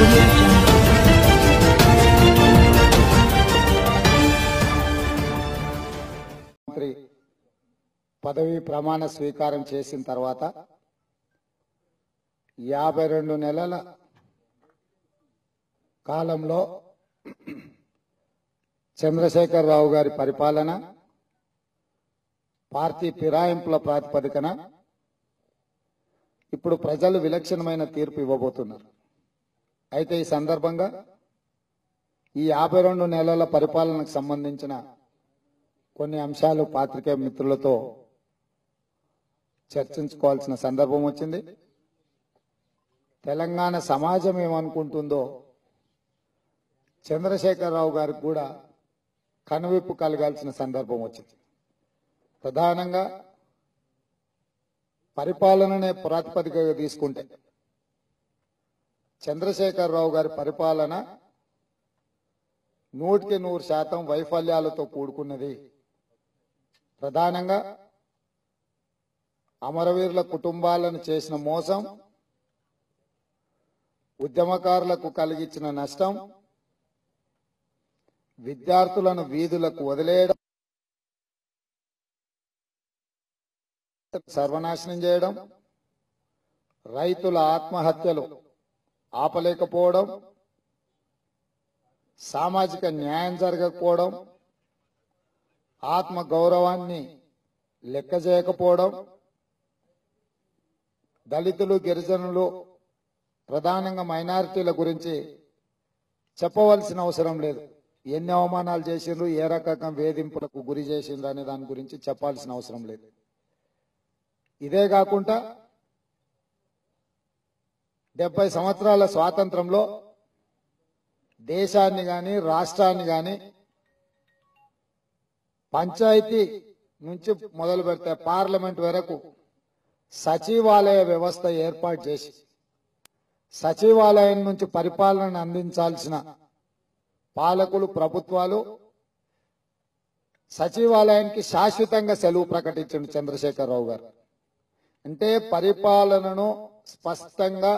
audio jungle. మంత్రి పదవి ప్రమాణ స్వీకారం చేసిన తర్వాత 52 నెలల కాలంలో చంద్రశేఖర్ రావు గారి పరిపాలన పార్టీ ఫిరాయింపుల ప్రాతిపదికన ఇప్పుడు ప్రజలు విలక్షణమైన తీర్పు ఇవ్వబోతున్నారు. అయితే ఈ సందర్భంగా ఈ 52 నెలల పరిపాలనకు సంబంధించిన కొన్ని అంశాలు పాత్రికేయ మిత్రులతో చర్చించుకోవాల్సిన సందర్భం వచ్చింది. తెలంగాణ సమాజం ఏమనుకుంటుందో చంద్రశేఖర్ రావు గారికి కూడా కనువిప్పు కలగాల్సిన సందర్భం వచ్చింది. ప్రధానంగా పరిపాలననే ప్రాతిపదికగా తీసుకుంటే చంద్రశేఖర్ రావు గారి పరిపాలన 100% వైఫల్యాలతో కూడుకున్నది. ప్రధానంగా అమరవీరుల కుటుంబాలను చేసిన మోసం, ఉద్యమకారులకు కలిగించిన నష్టం, విద్యార్థులను వీధులకు వదిలేయడం, సర్వనాశనం చేయడం, రైతుల ఆత్మహత్యలు ఆపలేకపోవడం, సామాజిక న్యాయం జరగకపోవడం, ఆత్మ గౌరవాన్ని లెక్క చేయకపోవడం, దళితులు గిరిజనులు ప్రధానంగా మైనారిటీల గురించి చెప్పవలసిన అవసరం లేదు. ఎన్ని అవమానాలు చేసిండ్రు, ఏ రకంగా వేధింపులకు గురి చేసిండ్రు అనే దాని గురించి చెప్పాల్సిన అవసరం లేదు. ఇదే కాకుండా 70 సంవత్సరాల స్వాతంత్రంలో దేశాన్ని గాని రాష్ట్రాన్ని గాని పంచాయతీ నుంచి మొదలు పెడితే పార్లమెంట్ వరకు సచివాలయ వ్యవస్థ ఏర్పాటు చేసి సచివాలయం నుంచి పరిపాలన అందించాల్సిన పాలకులు ప్రభుత్వాలు సచివాలయానికి శాశ్వతంగా సెలవు ప్రకటించారు చంద్రశేఖర్ రావు గారు. అంటే పరిపాలనను స్పష్టంగా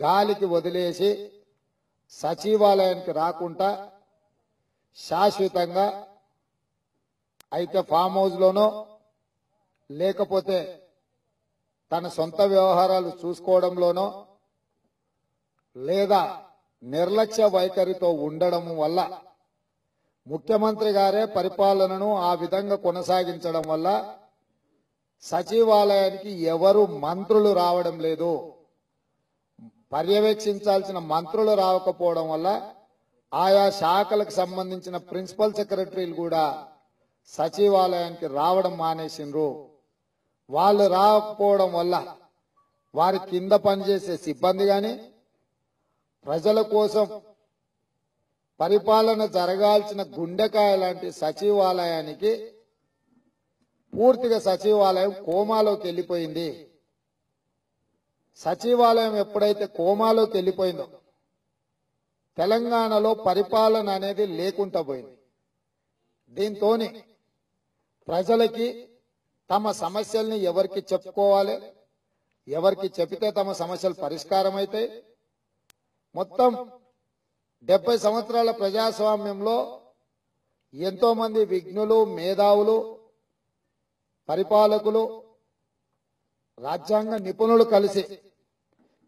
గాలికి వదిలేసి సచివాలయానికి రాకుండా శాశ్వతంగా అయితే ఫామ్ హౌస్ లోనో లేకపోతే తన సొంత వ్యవహారాలు చూసుకోవడంలోనో లేదా నిర్లక్ష్య వైఖరితో ఉండడం వల్ల ముఖ్యమంత్రి గారే పరిపాలనను ఆ విధంగా కొనసాగించడం వల్ల సచివాలయానికి ఎవరు మంత్రులు రావడం లేదు. పర్యవేక్షించాల్సిన మంత్రులు రావకపోవడం వల్ల ఆయా శాఖలకు సంబంధించిన ప్రిన్సిపల్ సెక్రటరీలు కూడా సచివాలయానికి రావడం మానేసిండ్రు. వాళ్ళు రాకపోవడం వల్ల వారి కింద పనిచేసే సిబ్బంది గాని ప్రజల కోసం పరిపాలన జరగాల్సిన గుండెకాయ లాంటి సచివాలయానికి పూర్తిగా సచివాలయం కోమాలోకి వెళ్ళిపోయింది. సచివాలయం ఎప్పుడైతే కోమాలోకి వెళ్ళిపోయిందో తెలంగాణలో పరిపాలన అనేది లేకుండా పోయింది. దీంతో ప్రజలకి తమ సమస్యల్ని ఎవరికి చెప్పుకోవాలి, ఎవరికి చెబితే తమ సమస్యలు పరిష్కారం అవుతాయి. మొత్తం 70 సంవత్సరాల ప్రజాస్వామ్యంలో ఎంతో మంది విజ్ఞులు, మేధావులు, పరిపాలకులు, రాజ్యాంగ నిపుణులు కలిసి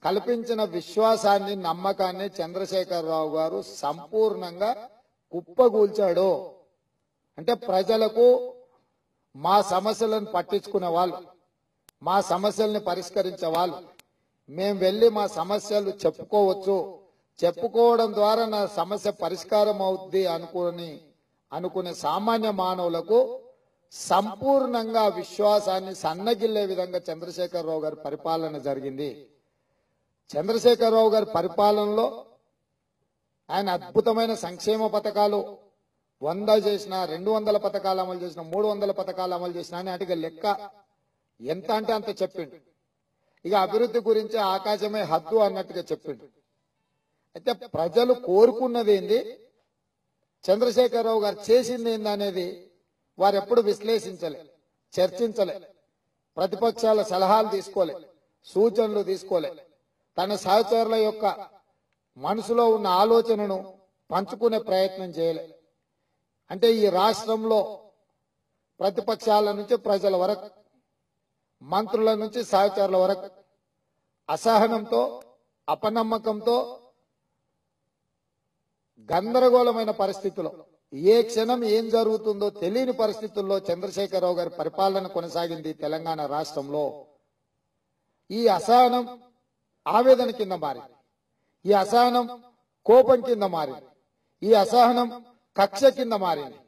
కల్పించిన విశ్వాసాన్ని, నమ్మకాన్ని చంద్రశేఖర్ రావు గారు సంపూర్ణంగా కుప్పగూల్చాడు. అంటే ప్రజలకు మా సమస్యలను పట్టించుకునే వాళ్ళు, మా సమస్యల్ని పరిష్కరించే వాళ్ళు, మేము వెళ్లి మా సమస్యలు చెప్పుకోవచ్చు, చెప్పుకోవడం ద్వారా నా సమస్య పరిష్కారం అవుద్ది అనుకునే సామాన్య మానవులకు సంపూర్ణంగా విశ్వాసాన్ని సన్నగిల్లే విధంగా చంద్రశేఖర్ రావు గారి పరిపాలన జరిగింది. చంద్రశేఖర్ రావు గారి పరిపాలనలో ఆయన అద్భుతమైన సంక్షేమ పథకాలు 100 చేసిన, 200 పథకాలు అమలు చేసిన, 300 పథకాలు అమలు చేసిన అని అటుగా లెక్క ఎంత అంటే అంత చెప్పిండు. ఇక అభివృద్ధి గురించి ఆకాశమే హద్దు అన్నట్టుగా చెప్పిండు. అయితే ప్రజలు కోరుకున్నది ఏంది, చంద్రశేఖర్ రావు గారు చేసింది ఏంది అనేది వారు ఎప్పుడు విశ్లేషించలే, చర్చించలే, ప్రతిపక్షాల సలహాలు తీసుకోలే, సూచనలు తీసుకోలే, తన సహచరుల యొక్క మనసులో ఉన్న ఆలోచనను పంచుకునే ప్రయత్నం చేయలే. అంటే ఈ రాష్ట్రంలో ప్రతిపక్షాల నుంచి ప్రజల వరకు, మంత్రుల నుంచి సహచరుల వరకు అసహనంతో, అపనమ్మకంతో, గందరగోళమైన పరిస్థితుల్లో, ఏ క్షణం ఏం జరుగుతుందో తెలియని పరిస్థితుల్లో చంద్రశేఖరరావు గారి పరిపాలన కొనసాగింది తెలంగాణ రాష్ట్రంలో. ఈ అసహనం ఆవేదన కింద మారింది, ఈ అసహనం కోపం కింద మారింది, ఈ అసహనం కక్ష కింద మారింది.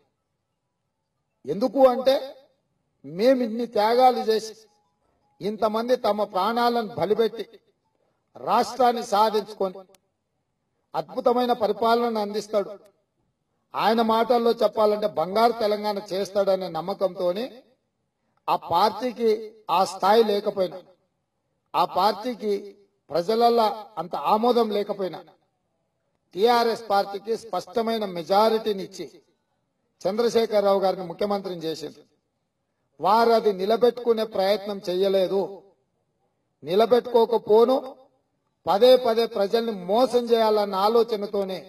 ఎందుకు అంటే మేము ఇన్ని త్యాగాలు చేసి, ఇంతమంది తమ ప్రాణాలను బలిపెట్టి రాష్ట్రాన్ని సాధించుకొని అద్భుతమైన పరిపాలనను అందిస్తాడు, ఆయన మాటల్లో చెప్పాలంటే బంగారు తెలంగాణ చేస్తాడనే నమ్మకంతోనే ఆ పార్టీకి ఆ స్థాయి లేకపోయినా, ఆ పార్టీకి ప్రజలల్లో అంత ఆమోదం లేకపోయినా, టిఆర్ఎస్ పార్టీకి స్పష్టమైన మెజారిటీని ఇచ్చి చంద్రశేఖరరావు గారిని ముఖ్యమంత్రిని చేసింది. వారు అది నిలబెట్టుకునే ప్రయత్నం చేయలేదు. నిలబెట్టుకోకపోను పదే పదే ప్రజల్ని మోసం చేయాలన్న ఆలోచనతోనే,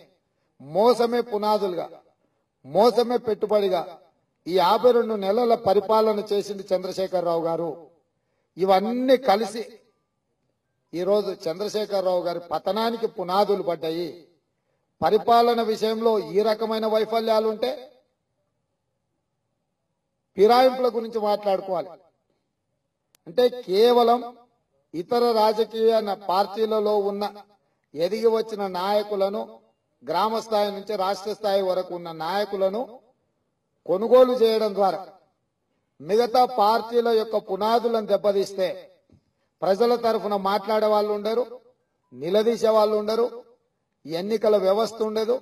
మోసమే పునాదులుగా, మోసమే పెట్టుబడిగా ఈ 52 నెలల పరిపాలన చేసింది చంద్రశేఖరరావు గారు. ఇవన్నీ కలిసి ఈరోజు చంద్రశేఖరరావు గారి పతనానికి పునాదులు పడ్డాయి. పరిపాలన విషయంలో ఈ రకమైన వైఫల్యాలుంటే ఫిరాయింపుల గురించి మాట్లాడుకోవాలి. అంటే కేవలం ఇతర రాజకీయ పార్టీలలో ఉన్న ఎదిగి వచ్చిన నాయకులను, గ్రామ స్థాయి నుంచి రాష్ట్ర స్థాయి వరకు ఉన్న నాయకులను కొనుగోలు చేయడం ద్వారా మిగతా పార్టీల యొక్క పునాదులను దెబ్బతీస్తే ప్రజల తరఫున మాట్లాడే వాళ్ళు ఉండరు, నిలదీసే వాళ్ళు ఉండరు, ఎన్నికల వ్యవస్థ ఉండదు,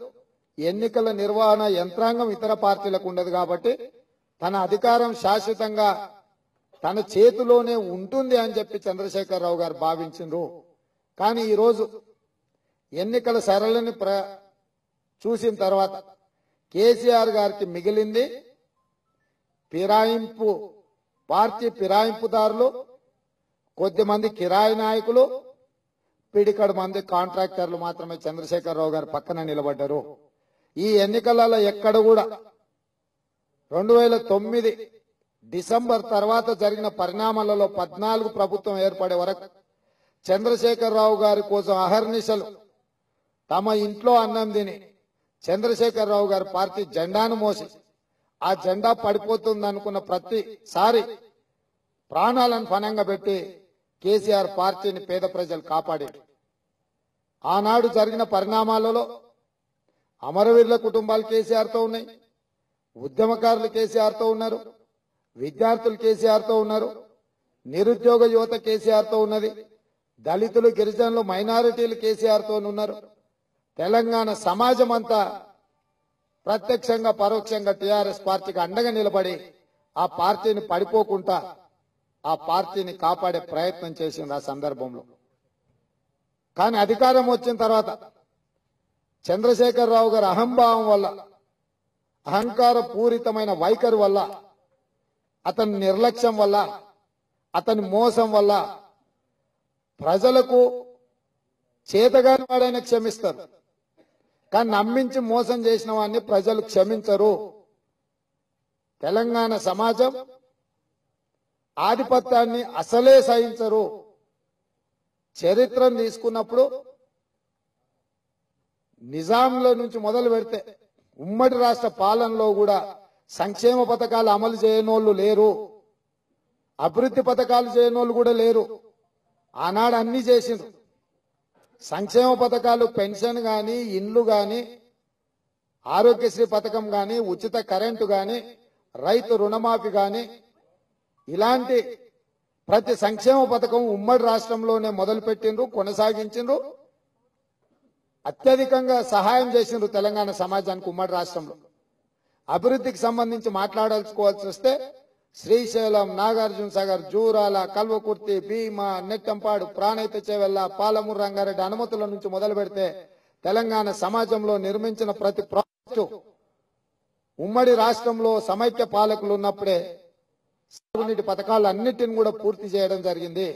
ఎన్నికల నిర్వహణ యంత్రాంగం ఇతర పార్టీలకు ఉండదు. కాబట్టి తన అధికారం శాశ్వతంగా తన చేతిలోనే ఉంటుంది అని చెప్పి చంద్రశేఖరరావు గారు భావించిండ్రు. కానీ ఈరోజు ఎన్నికల సరళిని చూసిన తర్వాత కేసీఆర్ గారికి మిగిలింది ఫిరాయింపు, పార్టీ ఫిరాయింపుదారులు, కొద్దిమంది కిరాయి నాయకులు, పిడికడు మంది కాంట్రాక్టర్లు మాత్రమే చంద్రశేఖరరావు గారు పక్కన నిలబడ్డారు. ఈ ఎన్నికలలో ఎక్కడ కూడా 2009 డిసెంబర్ తర్వాత జరిగిన పరిణామాలలో 14 ప్రభుత్వం ఏర్పడే వరకు చంద్రశేఖరరావు గారి కోసం అహర్నిశలు తమ ఇంట్లో అన్నం తిని చంద్రశేఖరరావు గారి పార్టీ జెండాను మోసి ఆ జెండా పడిపోతుంది అనుకున్న ప్రతిసారి ప్రాణాలను పణంగా పెట్టి కేసీఆర్ పార్టీని పేద ప్రజలు కాపాడారు. ఆనాడు జరిగిన పరిణామాలలో అమరవీరుల కుటుంబాలు కేసీఆర్తో ఉన్నాయి, ఉద్యమకారులు కేసీఆర్తో ఉన్నారు, విద్యార్థులు కేసీఆర్తో ఉన్నారు, నిరుద్యోగ యువత కేసీఆర్తో ఉన్నది, దళితులు, గిరిజనులు, మైనారిటీలు కేసీఆర్తో ఉన్నారు. తెలంగాణ సమాజం అంతా ప్రత్యక్షంగా పరోక్షంగా టిఆర్ఎస్ పార్టీకి అండగా నిలబడి ఆ పార్టీని పడిపోకుండా ఆ పార్టీని కాపాడే ప్రయత్నం చేసింది ఆ సందర్భంలో. కానీ అధికారం వచ్చిన తర్వాత చంద్రశేఖరరావు గారి అహంభావం వల్ల, అహంకార పూరితమైన వైఖరి వల్ల, అతని నిర్లక్ష్యం వల్ల, అతని మోసం వల్ల ప్రజలకు చేతగాని వాడైనా క్షమిస్తారు, కానీ నమ్మించి మోసం చేసిన వాడిని ప్రజలు క్షమించరు. తెలంగాణ సమాజం ఆధిపత్యాన్ని అసలే సహించరు. చరిత్రను తీసుకున్నప్పుడు నిజాంల నుంచి మొదలు పెడితే ఉమ్మడి రాష్ట్ర పాలనలో కూడా సంక్షేమ పథకాలు అమలు చేయనోళ్ళు లేరు, అభివృద్ధి పథకాలు చేయనోళ్ళు కూడా లేరు. ఆనాడు అన్ని చేసిండ్రు. సంక్షేమ పథకాలు, పెన్షన్ గాని, ఇండ్లు గాని, ఆరోగ్యశ్రీ పథకం గాని, ఉచిత కరెంటు గాని, రైతు రుణమాఫీ గాని, ఇలాంటి ప్రతి సంక్షేమ పథకం ఉమ్మడి రాష్ట్రంలోనే మొదలు పెట్టిండ్రు, కొనసాగించిండ్రు. అత్యధికంగా సహాయం చేసిండ్రు తెలంగాణ సమాజానికి ఉమ్మడి రాష్ట్రంలో. అభివృద్ధికి సంబంధించి మాట్లాడాల్సుకోవాల్సి వస్తే శ్రీశైలం, నాగార్జున సాగర్, జూరాల, కల్వకుర్తి, భీమా, నెట్టంపాడు, ప్రాణహిత చేవెళ్ల, పాలమూరు రంగారెడ్డి అనుమతుల నుంచి మొదలు పెడితే తెలంగాణ సమాజంలో నిర్మించిన ప్రతి ప్రాజెక్టు ఉమ్మడి రాష్ట్రంలో సమైక్య పాలకులు ఉన్నప్పుడే సాగునీటి పథకాలు అన్నిటిని కూడా పూర్తి చేయడం జరిగింది.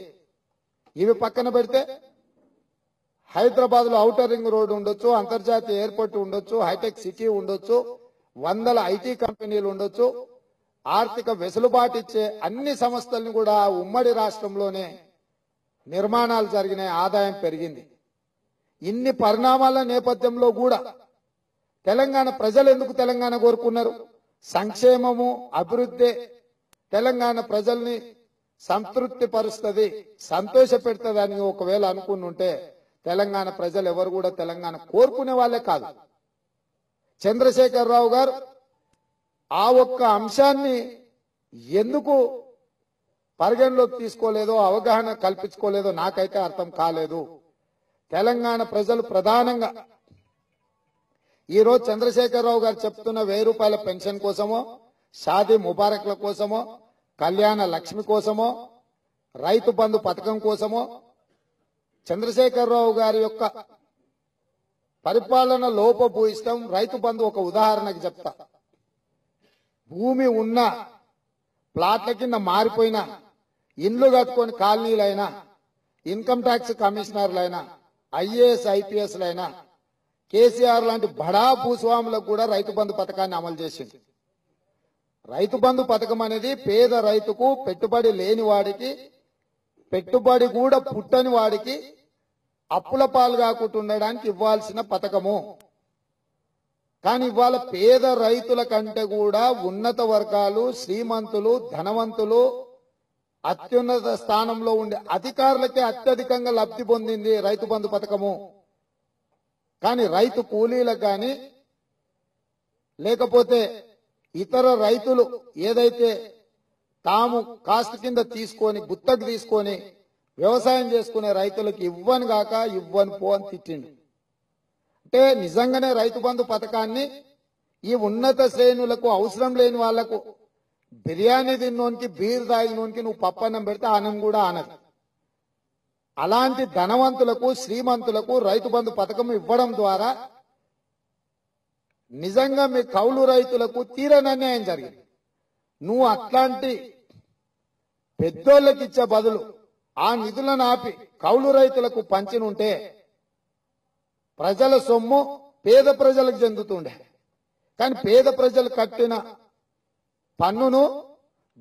ఇవి పక్కన పెడితే హైదరాబాద్ లో ఔటర్ రింగ్ రోడ్ ఉండొచ్చు, అంతర్జాతీయ ఎయిర్పోర్ట్ ఉండొచ్చు, హైటెక్ సిటీ ఉండొచ్చు, వందల ఐటీ కంపెనీలు ఉండొచ్చు, ఆర్థిక వెసులుబాటు ఇచ్చే అన్ని సంస్థలను కూడా ఉమ్మడి రాష్ట్రంలోనే నిర్మాణాలు జరిగినాయి, ఆదాయం పెరిగింది. ఇన్ని పరిణామాల నేపథ్యంలో కూడా తెలంగాణ ప్రజలు ఎందుకు తెలంగాణ కోరుకున్నారు? సంక్షేమము, అభివృద్ధి తెలంగాణ ప్రజల్ని సంతృప్తి పరుస్తుంది, సంతోష పెడుతుంది అని ఒకవేళ అనుకున్నుంటే తెలంగాణ ప్రజలు ఎవరు కూడా తెలంగాణ కోరుకునే వాళ్ళే కాదు. చంద్రశేఖరరావు గారు ఆ ఒక్క అంశాన్ని ఎందుకు పరిగణలోకి తీసుకోలేదో, అవగాహన కల్పించుకోలేదో నాకైతే అర్థం కాలేదు. తెలంగాణ ప్రజలు ప్రధానంగా ఈరోజు చంద్రశేఖరరావు గారు చెప్తున్న 1000 రూపాయల పెన్షన్ కోసమో, షాదీ ముబారక్ల కోసమో, కళ్యాణ లక్ష్మి కోసమో, రైతు బంధు పథకం కోసమో, చంద్రశేఖరరావు గారి యొక్క పరిపాలన లోపభూయిష్టం. రైతు బంధు ఒక ఉదాహరణకి చెప్తా. భూమి ఉన్న ప్లాట్ల కింద మారిపోయిన ఇండ్లు కట్టుకొని కాలనీలైనా, ఇన్కమ్ ట్యాక్స్ కమిషనర్లైనా, ఐఏఎస్ ఐపీఎస్లైనా కేసీఆర్ లాంటి బడా భూస్వాములకు కూడా రైతు బంధు పథకాన్ని అమలు చేసింది. రైతు బంధు పథకం అనేది పేద రైతుకు, పెట్టుబడి లేని వాడికి, పెట్టుబడి కూడా పుట్టని వాడికి అప్పుల పాలు కాకుండా ఉండడానికి ఇవ్వాల్సిన పథకము. కానీ ఇవాళ పేద రైతుల కంటే కూడా ఉన్నత వర్గాలు, శ్రీమంతులు, ధనవంతులు, అత్యున్నత స్థానంలో ఉండే అధికారులకే అత్యధికంగా లబ్ధి పొందింది రైతు బంధు పథకము. కానీ రైతు కూలీలకు కానీ, లేకపోతే ఇతర రైతులు ఏదైతే తాము కాస్ట్ కింద తీసుకొని, గుత్తకు తీసుకొని వ్యవసాయం చేసుకునే రైతులకు ఇవ్వను గాక ఇవ్వను పో అని తిట్టిండు. అంటే నిజంగానే రైతు బంధు పథకాన్ని ఈ ఉన్నత శ్రేణులకు, అవసరం లేని వాళ్లకు, బిర్యానీ తిన్నోనికి, బీర్ తాగినోనికి నువ్వు పప్పన్నం పెడితే ఆనం కూడా ఆనదు. అలాంటి ధనవంతులకు, శ్రీమంతులకు రైతు బంధు పథకం ఇవ్వడం ద్వారా నిజంగా మీ కౌలు రైతులకు తీరని అన్యాయం జరిగింది. నువ్వు అట్లాంటి పెద్దోళ్ళకి ఇచ్చే బదులు ఆ నిధులను ఆపి కౌలు రైతులకు పంచినుంటే ప్రజల సొమ్ము పేద ప్రజలకు చెందుతుండే. కానీ పేద ప్రజలు కట్టిన పన్నును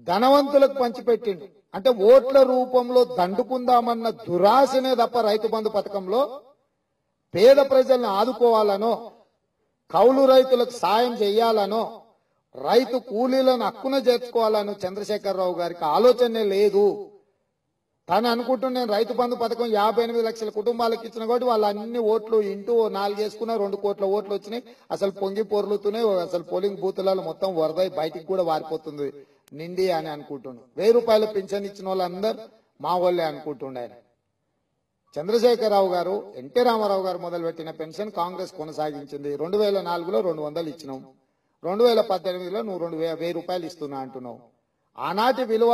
ధనవంతులకు పంచిపెట్టిండు. అంటే ఓట్ల రూపంలో దండుకుందామన్న దురాశనే తప్ప రైతు బంధు పథకంలో పేద ప్రజల్ని ఆదుకోవాలనో, కౌలు రైతులకు సాయం చేయాలనో, రైతు కూలీలను హక్కున చేర్చుకోవాలనో చంద్రశేఖరరావు గారికి ఆలోచనే లేదు. తను అనుకుంటున్న నేను రైతు బంధు పథకం 58 లక్షల కుటుంబాలకు ఇచ్చిన కాబట్టి వాళ్ళు అన్ని ఓట్లు ఇంటూ 4 వేసుకున్నా 2 కోట్ల ఓట్లు వచ్చినాయి. అసలు పొంగి పొర్లుతున్నాయి. అసలు పోలింగ్ బూతులలో మొత్తం వరదై బయటికి కూడా వారిపోతుంది నిండి అని అనుకుంటున్నాను. 1000 రూపాయల పింఛన్ ఇచ్చిన వాళ్ళందరూ మా వాళ్ళే అనుకుంటుండే. ఆయన చంద్రశేఖరరావు గారు, ఎన్టీ రామారావు గారు మొదలుపెట్టిన పెన్షన్ కాంగ్రెస్ కొనసాగించింది. 2004లో 200 ఇచ్చినాం, 2018లో నువ్వు 1000 రూపాయలు ఇస్తున్నా అంటున్నావు. ఆనాటి విలువ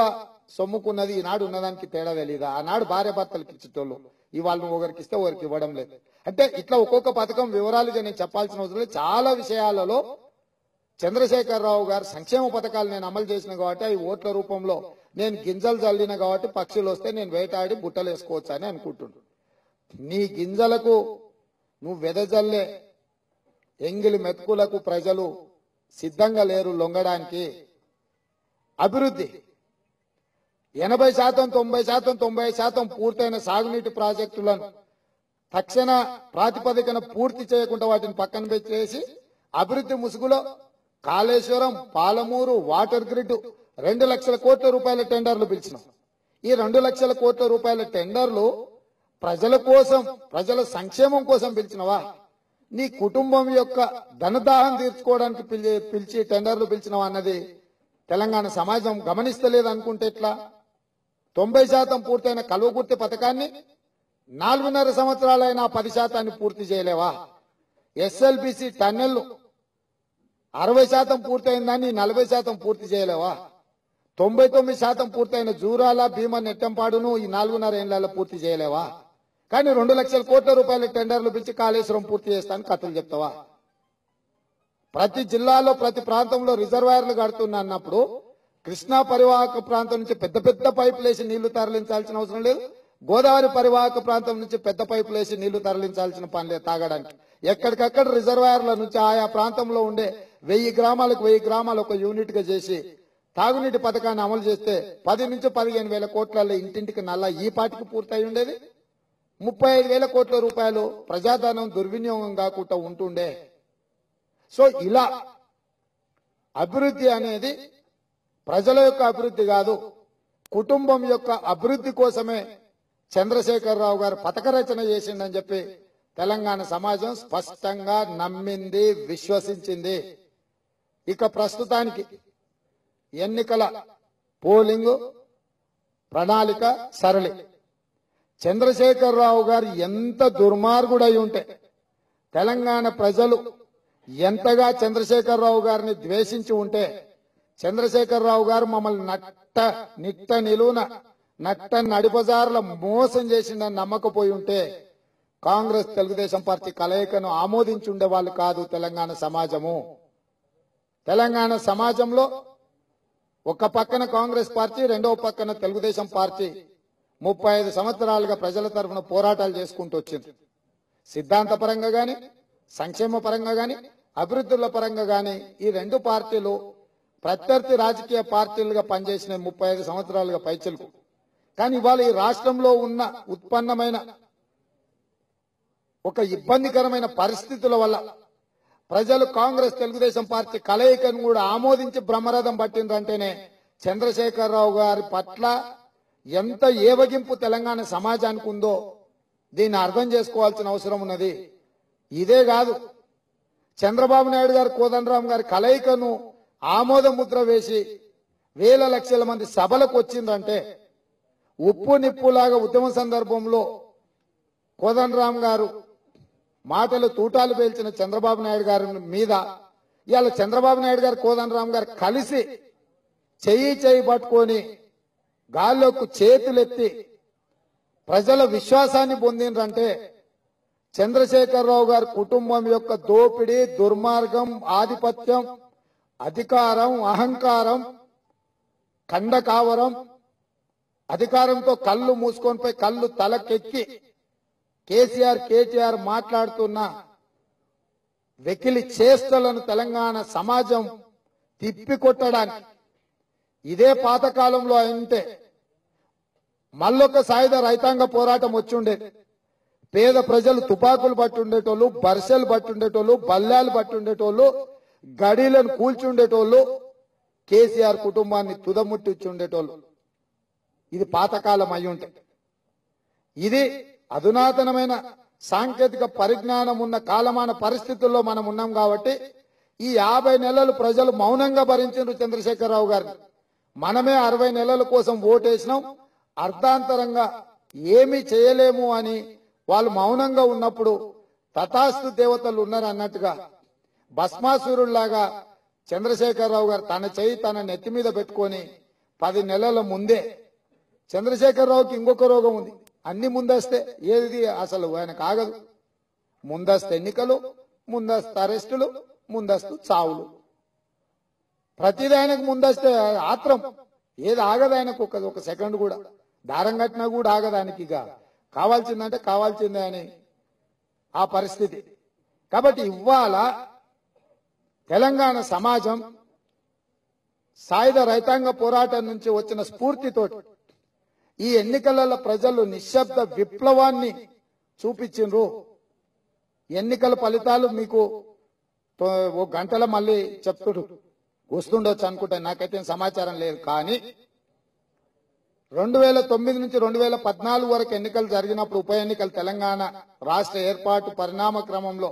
సొమ్ముకున్నది ఈనాడు ఉన్నదానికి తేడా తెలీదా? ఆనాడు భార్య భర్తలకు ఇచ్చేటోళ్ళు, ఇవాళ నువ్వు ఒకరికి ఇస్తే ఒకరికి ఇవ్వడం లేదు. అంటే ఇట్లా ఒక్కొక్క పథకం వివరాలుగా నేను చెప్పాల్సిన అవసరం లేదు. చాలా విషయాలలో చంద్రశేఖరరావు గారు సంక్షేమ పథకాలు నేను అమలు చేసిన కాబట్టి అవి ఓట్ల రూపంలో నేను గింజలు చల్లిన కాబట్టి పక్షులు వస్తే నేను వేటాడి బుట్టలు వేసుకోవచ్చు అని అనుకుంటున్నాను. నీ గింజలకు నువ్వు వెదజల్లే ఎంగిలి మెతుకులకు ప్రజలు సిద్ధంగా లేరు లొంగడానికి. అభివృద్ధి 80%, 90%, 95% పూర్తయిన సాగునీటి ప్రాజెక్టులను తక్షణ ప్రాతిపదికన పూర్తి చేయకుండా వాటిని పక్కన పెట్టేసి అభివృద్ధి ముసుగులో కాళేశ్వరం, పాలమూరు, వాటర్ గ్రిడ్ 2 లక్షల కోట్ల రూపాయల టెండర్లు పిలిచినాం. ఈ 2 లక్షల కోట్ల రూపాయల టెండర్లు ప్రజల కోసం, ప్రజల సంక్షేమం కోసం పిలిచినవా? నీ కుటుంబం యొక్క ధనదాహం తీర్చుకోవడానికి పిలిచి టెండర్లు పిలిచినవా అన్నది తెలంగాణ సమాజం గమనిస్తలేదు అనుకుంటే ఎట్లా? 90% పూర్తయిన కల్వకుర్తి పథకాన్ని 4.5 సంవత్సరాలైనా 10% పూర్తి చేయలేవా? ఎస్ఎల్బిసి టన్నెల్ 60% పూర్తయిందని 40% పూర్తి చేయలేవా? 99% పూర్తయిన జూరాల, భీమా, నెట్టంపాడును ఈ 4.5 ఏళ్లలో పూర్తి చేయలేవా? కానీ 2 లక్షల కోట్ల రూపాయల టెండర్లు పిలిచి కాళేశ్వరం పూర్తి చేస్తాను కథలు చెప్తావా? ప్రతి జిల్లాలో, ప్రతి ప్రాంతంలో రిజర్వాయర్లు కడుతున్నా అన్నప్పుడు కృష్ణా పరివాహక ప్రాంతం నుంచి పెద్ద పెద్ద పైపులు వేసి నీళ్లు తరలించాల్సిన అవసరం లేదు. గోదావరి పరివాహక ప్రాంతం నుంచి పెద్ద పైపులు వేసి నీళ్లు తరలించాల్సిన పనిలే తాగడానికి. ఎక్కడికక్కడ రిజర్వాయర్ల నుంచి ఆయా ప్రాంతంలో ఉండే 1000 గ్రామాలకు 1000 గ్రామాలు ఒక యూనిట్ గా చేసి తాగునీటి పథకాన్ని అమలు చేస్తే 10 నుంచి 15 వేల కోట్లలో ఇంటింటికి నల్ల ఈ పాటికి పూర్తయి ఉండేది. 35 వేల కోట్ల రూపాయలు ప్రజాధనం దుర్వినియోగం కాకుండా ఉంటుండే. సో ఇలా అభివృద్ధి అనేది ప్రజల యొక్క అభివృద్ధి కాదు, కుటుంబం యొక్క అభివృద్ధి కోసమే చంద్రశేఖరరావు గారు పథక రచన చేసిండని చెప్పి తెలంగాణ సమాజం స్పష్టంగా నమ్మింది, విశ్వసించింది. ఇక ప్రస్తుతానికి ఎన్నికల పోలింగ్ ప్రణాళిక సరళి. చంద్రశేఖరరావు గారు ఎంత దుర్మార్గుడై ఉంటే తెలంగాణ ప్రజలు ఎంతగా చంద్రశేఖరరావు గారిని ద్వేషించి ఉంటే, చంద్రశేఖరరావు గారు మమ్మల్ని నిట్ట నిలువున నడిబజార్ల మోసం చేసిందని నమ్మకపోయి ఉంటే కాంగ్రెస్ తెలుగుదేశం పార్టీ కలయికను ఆమోదించుండే వాళ్ళు కాదు తెలంగాణ సమాజము. తెలంగాణ సమాజంలో ఒక పక్కన కాంగ్రెస్ పార్టీ, రెండవ పక్కన తెలుగుదేశం పార్టీ 35 సంవత్సరాలుగా ప్రజల తరఫున పోరాటాలు చేసుకుంటూ వచ్చింది. సిద్ధాంతపరంగా గాని, సంక్షేమ పరంగా గాని, అభివృద్ధుల పరంగా గాని ఈ రెండు పార్టీలు ప్రత్యర్థి రాజకీయ పార్టీలుగా పనిచేసిన 35 సంవత్సరాలుగా పైచిలుకు. కానీ ఇవాళ ఈ రాష్ట్రంలో ఉన్న ఉత్పన్నమైన ఒక ఇబ్బందికరమైన పరిస్థితుల వల్ల ప్రజలు కాంగ్రెస్ తెలుగుదేశం పార్టీ కలయికను కూడా ఆమోదించి బ్రహ్మరథం పట్టిందంటేనే చంద్రశేఖరరావు గారి పట్ల ఎంత ఏవగింపు తెలంగాణ సమాజానికి ఉందో దీన్ని అర్థం చేసుకోవాల్సిన అవసరం ఉన్నది. ఇదే కాదు, చంద్రబాబు నాయుడు గారు కోదండరాం గారి కలయికను ఆమోద ముద్ర వేసి వేల లక్షల మంది సభలకు వచ్చిందంటే ఉప్పు నిప్పులాగా ఉద్యమ సందర్భంలో కోదండరాం గారు మాటలు తూటాలు పేల్చిన చంద్రబాబు నాయుడు గారి మీద ఇవాళ చంద్రబాబు నాయుడు గారు కోదండరాం గారు కలిసి చెయ్యి పట్టుకొని గాల్లోకి చేతులెత్తి ప్రజల విశ్వాసాన్ని పొందిండ్రంటే చంద్రశేఖరరావు గారి కుటుంబం యొక్క దోపిడీ, దుర్మార్గం, ఆధిపత్యం, అధికారం, అహంకారం, కండకావరం, అధికారంతో కళ్ళు మూసుకొని పోయి కళ్ళు తలకెక్కి కేటీఆర్ మాట్లాడుతున్న వెకిలి చేష్టలను తెలంగాణ సమాజం తిప్పికొట్టడానికి ఇదే పాతకాలంలో అంటే మళ్ళొక సాయుధ రైతాంగ పోరాటం వచ్చుండేది. పేద ప్రజలు తుపాకులు పట్టుండేటోళ్ళు, బర్సెలు పట్టుండేటోళ్ళు, బల్లాలు పట్టుండేటోళ్ళు, గడీలను కూల్చుండేటోళ్ళు, కేసీఆర్ కుటుంబాన్ని తుదముట్టించుండేటోళ్ళు. ఇది పాతకాలం అయి ఉంటాయి. ఇది అధునాతనమైన సాంకేతిక పరిజ్ఞానం ఉన్న కాలమాన పరిస్థితుల్లో మనం ఉన్నాం కాబట్టి ఈ 50 నెలలు ప్రజలు మౌనంగా భరించారు చంద్రశేఖరరావు గారిని. మనమే 60 నెలల కోసం ఓటేసినాం, అర్ధాంతరంగా ఏమీ చేయలేము అని వాళ్ళు మౌనంగా ఉన్నప్పుడు తథాస్తు దేవతలు ఉన్నారు అన్నట్టుగా భస్మాసురుల్లాగా చంద్రశేఖరరావు గారు తన చేయి తన నెత్తి మీద పెట్టుకొని 10 నెలల ముందే చంద్రశేఖరరావుకి ఇంకొక రోగం ఉంది, అన్ని ముందస్తే ఏది అసలు ఆయనకు ఆగదు. ముందస్తు ఎన్నికలు, ముందస్తు అరెస్టులు, ముందస్తు చావులు, ప్రతిదీ ఆయనకు ముందస్తే ఆత్రం, ఏది ఆగదు ఆయనకు ఒక సెకండ్ కూడా. దారం కట్టినా కూడా ఆగదానికి, ఇక కావాల్సిందంటే కావాల్సిందే అని ఆ పరిస్థితి. కాబట్టి ఇవాళ తెలంగాణ సమాజం సాయుధ రైతాంగ పోరాటం నుంచి వచ్చిన స్ఫూర్తితోటి ఈ ఎన్నికలలో ప్రజలు నిశ్శబ్ద విప్లవాన్ని చూపించిండ్రు. ఎన్నికల ఫలితాలు మీకు ఓ గంటలో మళ్ళీ చెప్తుడు వస్తుండొచ్చు అనుకుంటా, నాకైతే సమాచారం లేదు. కానీ 2009 నుంచి 2014 వరకు ఎన్నికలు జరిగినప్పుడు ఉప ఎన్నికలు తెలంగాణ రాష్ట్ర ఏర్పాటు పరిణామ క్రమంలో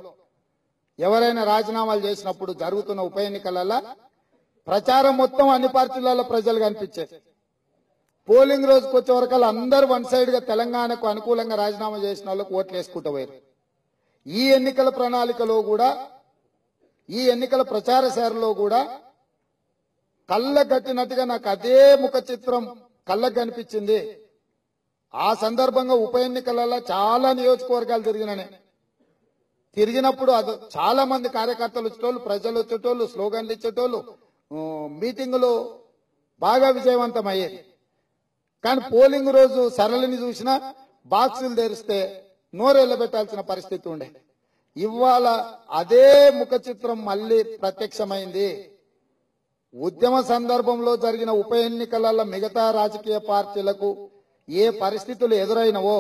ఎవరైనా రాజీనామాలు చేసినప్పుడు జరుగుతున్న ఉప ఎన్నికలలో ప్రచారం మొత్తం అన్ని పార్టీలలో ప్రజలు కనిపించేది. పోలింగ్ రోజుకు వచ్చే వరకు అందరూ వన్ సైడ్ గా తెలంగాణకు అనుకూలంగా రాజీనామా చేసిన వాళ్ళకు ఓట్లు వేసుకుంటూ పోయారు. ఈ ఎన్నికల ప్రణాళికలో కూడా, ఈ ఎన్నికల ప్రచార సేరలో కూడా కళ్ళకు కట్టినట్టుగా నాకు అదే ముఖ చిత్రం కళ్ళకు కనిపించింది. ఆ సందర్భంగా ఉప ఎన్నికలలో చాలా నియోజకవర్గాలు తిరిగినప్పుడు అది చాలా మంది కార్యకర్తలు వచ్చేటోళ్ళు, ప్రజలు వచ్చేటోళ్ళు, స్లోగన్లు ఇచ్చేటోళ్ళు, మీటింగులు బాగా విజయవంతమయ్యేది. కానీ పోలింగ్ రోజు సరళిని చూసినా బాక్సులు తెరిస్తే నోరెళ్ళబెట్టాల్సిన పరిస్థితి ఉండే. ఇవాళ అదే ముఖ చిత్రం మళ్ళీ ప్రత్యక్షమైంది. ఉద్యమ సందర్భంలో జరిగిన ఉప ఎన్నికలలో మిగతా రాజకీయ పార్టీలకు ఏ పరిస్థితులు ఎదురైనవో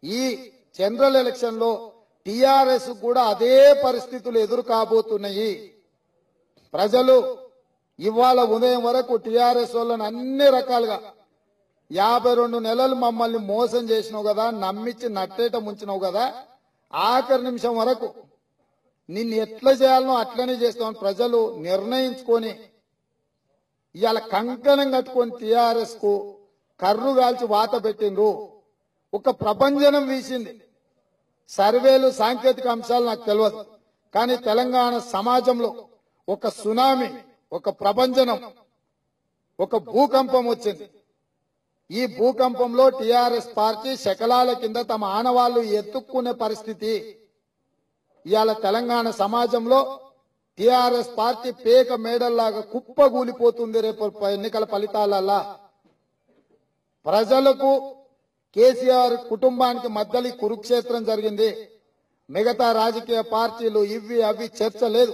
ఈ జనరల్ ఎలక్షన్ లో టిఆర్ఎస్ కూడా అదే పరిస్థితులు ఎదురు కాబోతున్నాయి. ప్రజలు ఇవాళ ఉదయం వరకు టిఆర్ఎస్ వాళ్ళని అన్ని రకాలుగా 52 నెలలు మమ్మల్ని మోసం చేసినావు కదా, నమ్మించి నట్టేట ముంచినావు కదా, ఆఖరి నిమిషం వరకు నిన్ను ఎట్లా చేయాలనో అట్లనే చేస్తామని ప్రజలు నిర్ణయించుకొని ఇవాళ కంకణం కట్టుకొని టిఆర్ఎస్ కు కర్రు కాల్చి వాత పెట్టిండ్రు. ఒక ప్రభంజనం వీసింది. సర్వేలు సాంకేతిక అంశాలు నాకు తెలియదు, కానీ తెలంగాణ సమాజంలో ఒక సునామీ, ఒక ప్రభంజనం, ఒక భూకంపం వచ్చింది. ఈ భూకంపంలో టిఆర్ఎస్ పార్టీ శకలాల కింద తమ ఆనవాళ్లు ఎత్తుక్కునే పరిస్థితి. ఇవాళ తెలంగాణ సమాజంలో టిఆర్ఎస్ పార్టీ పేక మేడల్లాగా కుప్పగూలిపోతుంది. రేపు ఎన్నికల ఫలితాలల్లా ప్రజలకు కేసీఆర్ కుటుంబానికి మధ్యలో కురుక్షేత్రం జరిగింది. మిగతా రాజకీయ పార్టీలు ఇవి అవి చర్చ లేదు.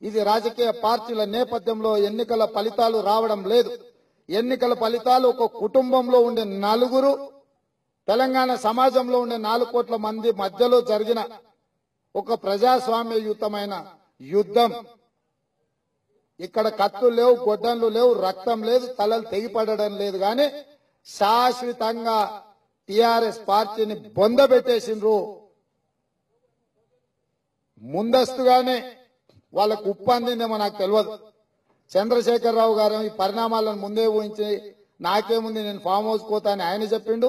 ఇది రాజకీయ పార్టీల నేపథ్యంలో ఎన్నికల ఫలితాలు రావడం లేదు. ఎన్నికల ఫలితాలు ఒక కుటుంబంలో ఉండే నలుగురు, తెలంగాణ సమాజంలో ఉండే 4 కోట్ల మంది మధ్యలో జరిగిన ఒక ప్రజాస్వామ్యయుతమైన యుద్ధం. ఇక్కడ కత్తులు లేవు, గొడ్డన్లు లేవు, రక్తం లేదు, తలలు తెగిపడడం లేదు. కానీ శాశ్వతంగా టిఆర్ఎస్ పార్టీని బొందబెట్టేసిండ్రు. ముందస్తుగానే వాళ్ళకు ఉప్పు అందిందేమో నాకు తెలియదు. చంద్రశేఖరరావు గారు ఈ పరిణామాలను ముందే ఊహించి నాకేముంది నేను ఫామ్ హౌస్ పోతా అని ఆయన చెప్పిండు,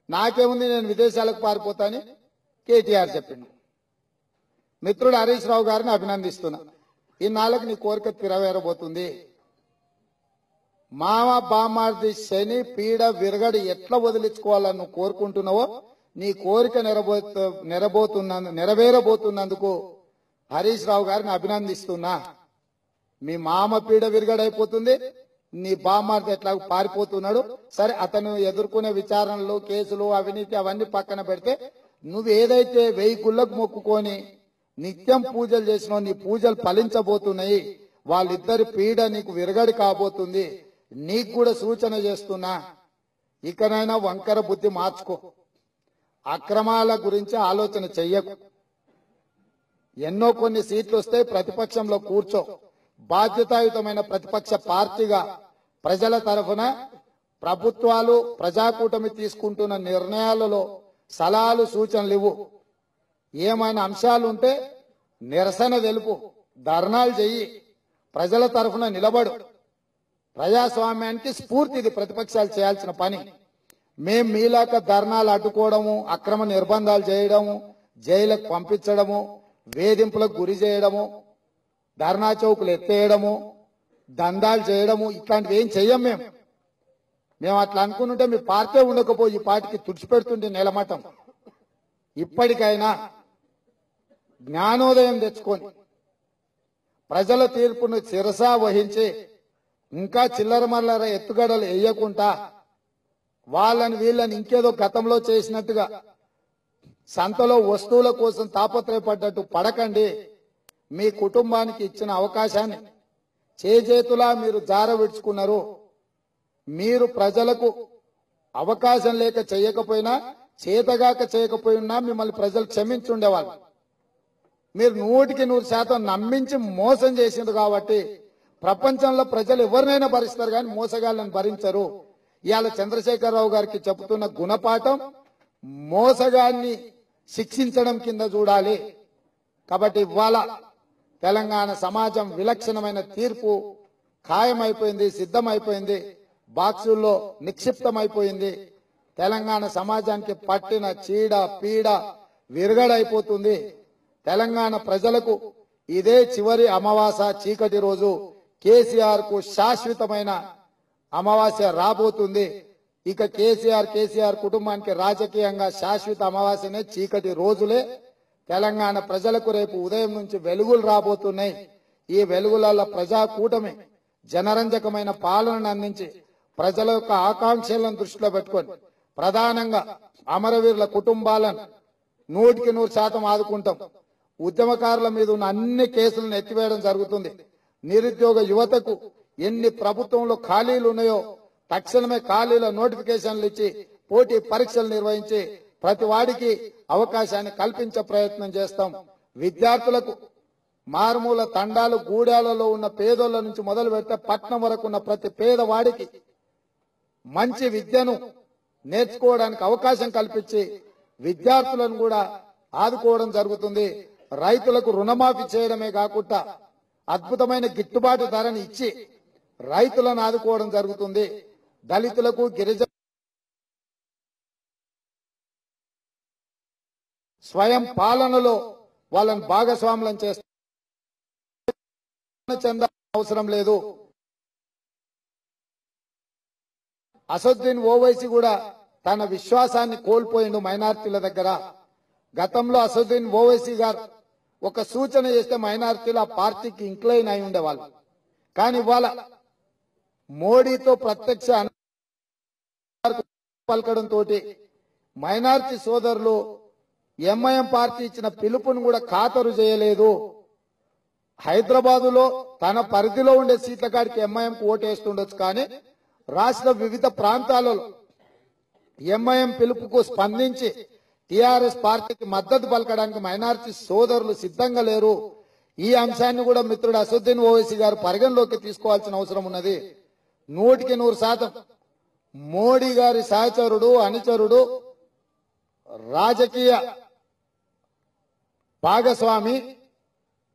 నాకేముంది నేను విదేశాలకు పారిపోతా అని కేటీఆర్ చెప్పిండు. మిత్రుడు హరీష్ రావు గారిని అభినందిస్తున్నా. ఇన్నాళ్ళకు నీ కోరిక తీరవేరబోతుంది. మామ బామార్ది శని పీడ విరగడి ఎట్లా వదిలించుకోవాలని నువ్వు కోరుకుంటున్నావో నీ కోరిక నెరవేరబోతున్నందుకు హరీష్ రావు గారిని అభినందిస్తున్నా. మీ మామ పీడ విరగడైపోతుంది, నీ బామార్ది ఎట్లా పారిపోతున్నాడు. సరే, అతను ఎదుర్కొనే విచారణలు, కేసులు, అవినీతి అవన్నీ పక్కన పెడితే నువ్వు ఏదైతే 1000 గుళ్ళకు మొక్కుకొని నిత్యం పూజలు చేసినావు, నీ పూజలు ఫలించబోతున్నాయి. వాళ్ళిద్దరి పీడ నీకు విరగడి కాబోతుంది. నీకు కూడా సూచన చేస్తున్నా, ఇకనైనా వంకర బుద్ధి మార్చుకో. అక్రమాల గురించి ఆలోచన చెయ్యకు. ఎన్నో కొన్ని సీట్లు వస్తే ప్రతిపక్షంలో కూర్చో. బాధ్యతాయుతమైన ప్రతిపక్ష పార్టీగా ప్రజల తరఫున ప్రభుత్వాలు, ప్రజాకూటమి తీసుకుంటున్న నిర్ణయాలలో సలహాలు, సూచనలు ఇవ్వు. ఏమైనా అంశాలు ఉంటే నిరసన తెలుపు, ధర్నాలు చెయ్యి, ప్రజల తరఫున నిలబడు. ప్రజాస్వామ్యానికి స్ఫూర్తి ఇది ప్రతిపక్షాలు చేయాల్సిన పని. మేం మీలాక ధర్నాలు అడ్డుకోవడము, అక్రమ నిర్బంధాలు చేయడము, జైలుకు పంపించడము, వేధింపులకు గురి చేయడము, ధర్నా చౌకులు ఎత్తేయడము, దందాలు చేయడము ఇట్లాంటివి ఏం చెయ్యం. మేము అట్లా అనుకుంటుంటే మీ పార్టీ ఉండకపోయి ఈ పార్టీకి తుడిచిపెడుతుంటే నేలమట్టం. ఇప్పటికైనా జ్ఞానోదయం తెచ్చుకొని ప్రజల తీర్పును శిరసా వహించి ఇంకా చిల్లర మల్లర ఎత్తుగడలు వేయకుండా వాళ్ళని వీళ్ళని ఇంకేదో గతంలో చేసినట్టుగా సంతలో వస్తువుల కోసం తాపత్రయపడ్డట్టు పడకండి. మీ కుటుంబానికి ఇచ్చిన అవకాశాన్ని చేజేతులా మీరు జార విడుచుకున్నారు. మీరు ప్రజలకు అవకాశం లేక చేయకపోయినా, చేతగాక చేయకపోయినా మిమ్మల్ని ప్రజలు క్షమించుండేవాళ్ళు. మీరు 100% నమ్మించి మోసం చేసిండ్రు కాబట్టి ప్రపంచంలో ప్రజలు ఎవరినైనా భరిస్తారు కానీ మోసగాళ్ళని భరించరు. ఇవాళ చంద్రశేఖరరావు గారికి చెబుతున్న గుణపాఠం మోసగాన్ని శిక్షించడం కింద చూడాలి. కాబట్టి ఇవాళ తెలంగాణ సమాజం విలక్షణమైన తీర్పు ఖాయమైపోయింది, సిద్ధమైపోయింది, బాక్సుల్లో నిక్షిప్తమైపోయింది. తెలంగాణ సమాజానికి పట్టిన చీడ పీడ విరగడైపోతుంది. తెలంగాణ ప్రజలకు ఇదే చివరి అమావాస్య చీకటి రోజు. కేసీఆర్ కు శాశ్వతమైన అమావాస్య రాబోతుంది. ఇక కేసీఆర్ కుటుంబానికి రాజకీయంగా శాశ్వత అమావాస్యనే చీకటి రోజులే. తెలంగాణ ప్రజలకు రేపు ఉదయం నుంచి వెలుగులు రాబోతున్నాయి. ఈ వెలుగులలో ప్రజాకూటమి జనరంజకమైన పాలనను అందించి ప్రజల యొక్క ఆకాంక్షలను దృష్టిలో పెట్టుకొని ప్రధానంగా అమరవీరుల కుటుంబాలను 100% ఆదుకుంటాం. ఉద్యమకారుల మీద ఉన్న అన్ని కేసులను ఎత్తివేయడం జరుగుతుంది. నిరుద్యోగ యువతకు ఎన్ని ప్రభుత్వంలో ఖాళీలు ఉన్నాయో తక్షణమే ఖాళీల నోటిఫికేషన్లు ఇచ్చి పోటీ పరీక్షలు నిర్వహించి ప్రతి వాడికి అవకాశాన్ని కల్పించే ప్రయత్నం చేస్తాం. విద్యార్థులకు మారుమూల తండాలు గూడాలలో ఉన్న పేదోళ్ల నుంచి మొదలు పెడితే పట్నం వరకు ఉన్న ప్రతి పేదవాడికి మంచి విద్యను నేర్చుకోవడానికి అవకాశం కల్పించి విద్యార్థులను కూడా ఆదుకోవడం జరుగుతుంది. రైతులకు రుణమాఫీ చేయడమే కాకుండా అద్భుతమైన గిట్టుబాటు ధరని ఇచ్చి రైతులను ఆదుకోవడం జరుగుతుంది. దళితులకు గిరిజన స్వయం పాలనలో వాళ్ళని భాగస్వాములను చేస్తారు. అవసరం లేదు. అసదుద్దీన్ ఓవైసీ కూడా తన విశ్వాసాన్ని కోల్పోయిండు మైనారిటీల దగ్గర. గతంలో అసదుద్దీన్ ఓవైసీ గారు ఒక సూచన చేస్తే మైనారిటీలు ఆ పార్టీకి ఇంక్లైన్ అయి ఉండేవాళ్ళు. కానీ ఇవాళ మోడీతో ప్రత్యక్ష పలకడంతో మైనారిటీ సోదరులు ఎంఐఎం పార్టీ ఇచ్చిన పిలుపును కూడా ఖాతరు చేయలేదు. హైదరాబాదులో తన పరిధిలో ఉండే సీట్ల కాడికి ఎంఐఎంకు ఓటేస్తుండొచ్చు, కానీ రాష్ట్ర వివిధ ప్రాంతాలలో ఎంఐఎం పిలుపుకు స్పందించి టిఆర్ఎస్ పార్టీకి మద్దతు పలకడానికి మైనారిటీ సోదరులు సిద్ధంగా లేరు. ఈ అంశాన్ని కూడా మిత్రుడు అసదుద్దీన్ ఓవైసీ గారు పరిగణలోకి తీసుకోవాల్సిన అవసరం ఉన్నది. 100% మోడీ గారి సహచరుడు అనుచరుడు రాజకీయ భాగస్వామి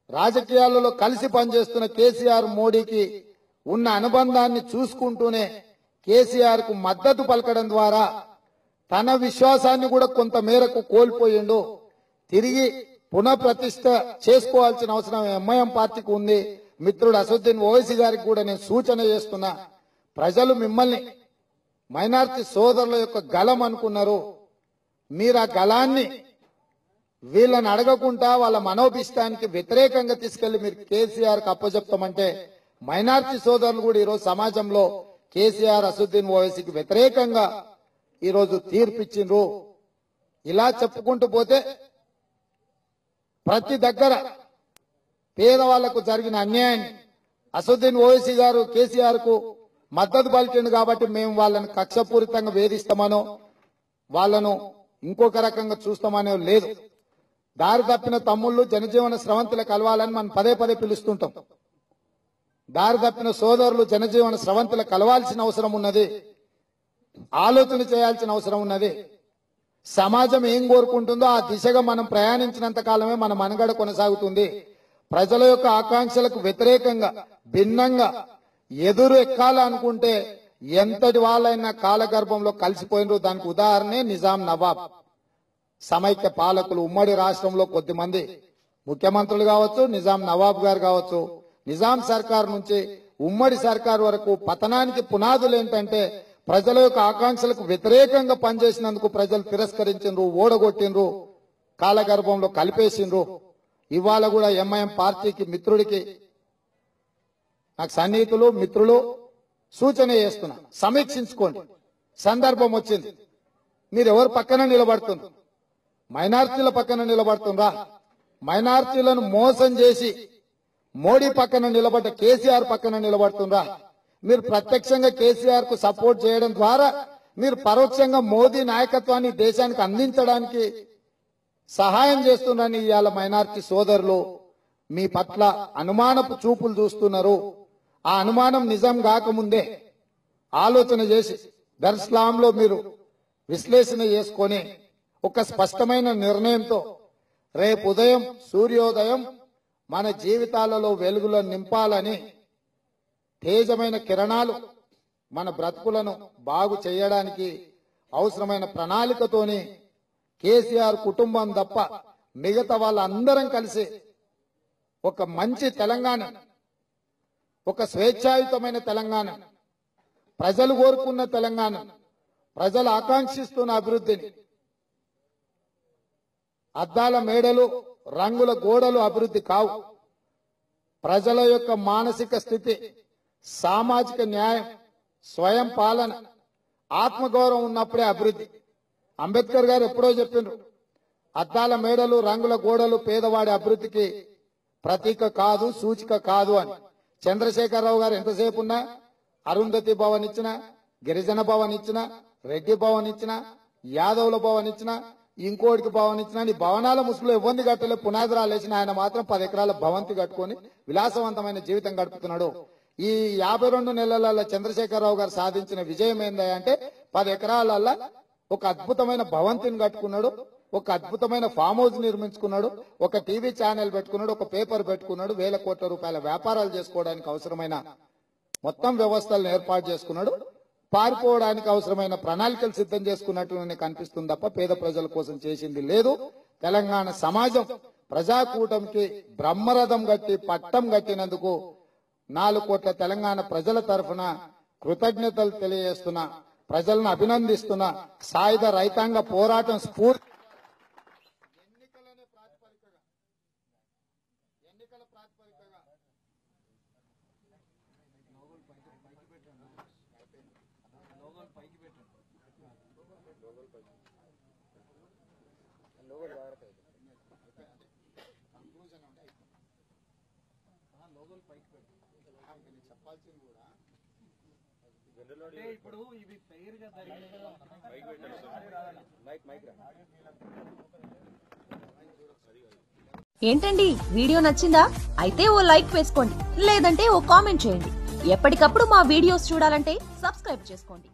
రాజకీయాలలో కలిసి పనిచేస్తున్న కేసీఆర్ మోడీకి ఉన్న అనుబంధాన్ని చూసుకుంటూనే కేసీఆర్ కు మద్దతు పలకడం ద్వారా తన విశ్వాసాన్ని కూడా కొంత మేరకు కోల్పోయిండు. తిరిగి పునఃప్రతిష్ఠ చేసుకోవాల్సిన అవసరం ఎంఐఎం పార్టీకి ఉంది. మిత్రుడు అసదుద్దీన్ ఓవైసీ గారికి కూడా నేను సూచన చేస్తున్నా. ప్రజలు మిమ్మల్ని మైనారిటీ సోదరుల యొక్క గలం అనుకున్నారు. మీరు ఆ గలాన్ని వీళ్ళని అడగకుండా వాళ్ళ మనోభిష్టానికి వ్యతిరేకంగా తీసుకెళ్లి మీరు కేసీఆర్ కు అప్పచెప్తామంటే మైనారిటీ సోదరులు కూడా ఈరోజు సమాజంలో కేసీఆర్ అసదుద్దీన్ ఓవైసీకి వ్యతిరేకంగా ఈరోజు తీర్పిచ్చిండ్రు. ఇలా చెప్పుకుంటూ పోతే ప్రతి దగ్గర పేదవాళ్లకు జరిగిన అన్యాయాన్ని అసదుద్దీన్ ఓవైసీ గారు కేసీఆర్ కు మద్దతు పలికిండు కాబట్టి మేము వాళ్ళని కక్షపూరితంగా వేధిస్తామనో వాళ్ళను ఇంకొక రకంగా చూస్తామనో లేదు. దారి తప్పిన తమ్ముళ్ళు జనజీవన స్రవంతులు కలవాలని మనం పదే పదే పిలుస్తుంటాం. దారి తప్పిన సోదరులు జనజీవన స్రవంతులు కలవాల్సిన అవసరం ఉన్నది. ఆలోచన చేయాల్సిన అవసరం ఉన్నది. సమాజం ఏం కోరుకుంటుందో ఆ దిశగా మనం ప్రయాణించినంత కాలమే మన మనుగడ కొనసాగుతుంది. ప్రజల యొక్క ఆకాంక్షలకు వ్యతిరేకంగా భిన్నంగా ఎదురు ఎక్కాలనుకుంటే ఎంతటి వాళ్ళైనా కాలగర్భంలో కలిసిపోయినరు. దానికి ఉదాహరణే నిజాం నవాబ్. సమైక్య పాలకులు ఉమ్మడి రాష్ట్రంలో కొద్దిమంది ముఖ్యమంత్రులు కావచ్చు, నిజాం నవాబ్ గారు కావచ్చు, నిజాం సర్కార్ నుంచి ఉమ్మడి సర్కార్ వరకు పతనానికి పునాదులు ఏంటంటే ప్రజల యొక్క ఆకాంక్షలకు వ్యతిరేకంగా పనిచేసినందుకు ప్రజలు తిరస్కరించిండ్రు, ఓడగొట్టిండ్రు, కాలగర్భంలో కలిపేసిండ్రు. ఇవాళ కూడా ఎంఐఎం పార్టీకి మిత్రుడికి నాకు సన్నిహితులు మిత్రులు సూచన చేస్తున్నా, సమీక్షించుకోండి. సందర్భం వచ్చింది, మీరు ఎవరు పక్కన నిలబడుతున్నారు? మైనార్టీల పక్కన నిలబడుతుండ్రా? మైనార్టీలను మోసం చేసి మోడీ పక్కన నిలబడ్డ కేసీఆర్ పక్కన నిలబడుతుండ్రా? మీరు ప్రత్యక్షంగా కేసీఆర్ కు సపోర్ట్ చేయడం ద్వారా మీరు పరోక్షంగా మోదీ నాయకత్వాన్ని దేశానికి అందించడానికి సహాయం చేస్తున్నారని ఇవాళ మైనారిటీ సోదరులు మీ పట్ల అనుమానపు చూపులు చూస్తున్నారు. ఆ అనుమానం నిజం కాకముందే ఆలోచన చేసి దర్శలాంలో మీరు విశ్లేషణ చేసుకొని ఒక స్పష్టమైన నిర్ణయంతో రేపు ఉదయం సూర్యోదయం మన జీవితాలలో వెలుగులో నింపాలని, తేజమైన కిరణాలు మన బ్రతుకులను బాగు చేయడానికి అవసరమైన ప్రణాళికతోని కేసీఆర్ కుటుంబం తప్ప మిగతా వాళ్ళందరం కలిసి ఒక మంచి తెలంగాణ, ఒక స్వేచ్ఛాయుతమైన తెలంగాణ, ప్రజలు కోరుకున్న తెలంగాణ, ప్రజలు ఆకాంక్షిస్తున్న అభివృద్ధిని, అద్దాల మేడలు రంగుల గోడలు అభివృద్ధి కావు. ప్రజల యొక్క మానసిక స్థితి, సామాజిక న్యాయం, స్వయం పాలన, ఆత్మగౌరవం ఉన్నప్పుడే అభివృద్ధి. అంబేద్కర్ గారు ఎప్పుడో చెప్పిండ్రు, అద్దాల మేడలు రంగుల గోడలు పేదవాడి అభివృద్ధికి ప్రతీక కాదు, సూచిక కాదు అని. చంద్రశేఖరరావు గారు ఎంతసేపు ఉన్నా అరుంధతి భవన్ ఇచ్చిన, గిరిజన భవన్ ఇచ్చిన, రెడ్డి భవన్ ఇచ్చిన, యాదవుల భవన్ ఇచ్చిన, ఇంకోటికి భవన్ ఇచ్చిన, ఈ భవనాల ముసుగులో ఇబ్బంది కట్టలే పునాదిరాలు వేసిన ఆయన మాత్రం 10 ఎకరాల భవంతి కట్టుకొని విలాసవంతమైన జీవితం గడుపుతున్నాడు. ఈ 52 నెలలలో చంద్రశేఖరరావు గారు సాధించిన విజయం ఏందంటే 10 ఎకరాలలో ఒక అద్భుతమైన భవంతిని కట్టుకున్నాడు, ఒక అద్భుతమైన ఫామ్ హౌస్ నిర్మించుకున్నాడు, ఒక టీవీ ఛానల్ పెట్టుకున్నాడు, ఒక పేపర్ పెట్టుకున్నాడు, 1000 కోట్ల రూపాయల వ్యాపారాలు చేసుకోవడానికి అవసరమైన మొత్తం వ్యవస్థలను ఏర్పాటు చేసుకున్నాడు. పారిపోవడానికి అవసరమైన ప్రణాళికలు సిద్ధం చేసుకున్నట్టు కనిపిస్తుంది తప్ప పేద ప్రజల కోసం చేసింది లేదు. తెలంగాణ సమాజం ప్రజాకూటమికి బ్రహ్మరథం గట్టి పట్టం గట్టినందుకు 4 కోట్ల తెలంగాణ ప్రజల తరఫున కృతజ్ఞతలు తెలియజేస్తున్నా, ప్రజలను అభినందిస్తున్నా. సాయుధ రైతాంగ పోరాటం స్ఫూర్తి ఎన్నికల ప్రాతిపదికగా చెప్పాల్సింది కూడా ఇప్పుడు ఇవి ఏంటండి వీడియో నచ్చిందా? అయితే ఓ లైక్ వేసుకోండి, లేదంటే ఓ కామెంట్ చేయండి. ఎప్పటికప్పుడు మా వీడియోస్ చూడాలంటే సబ్స్క్రైబ్ చేసుకోండి.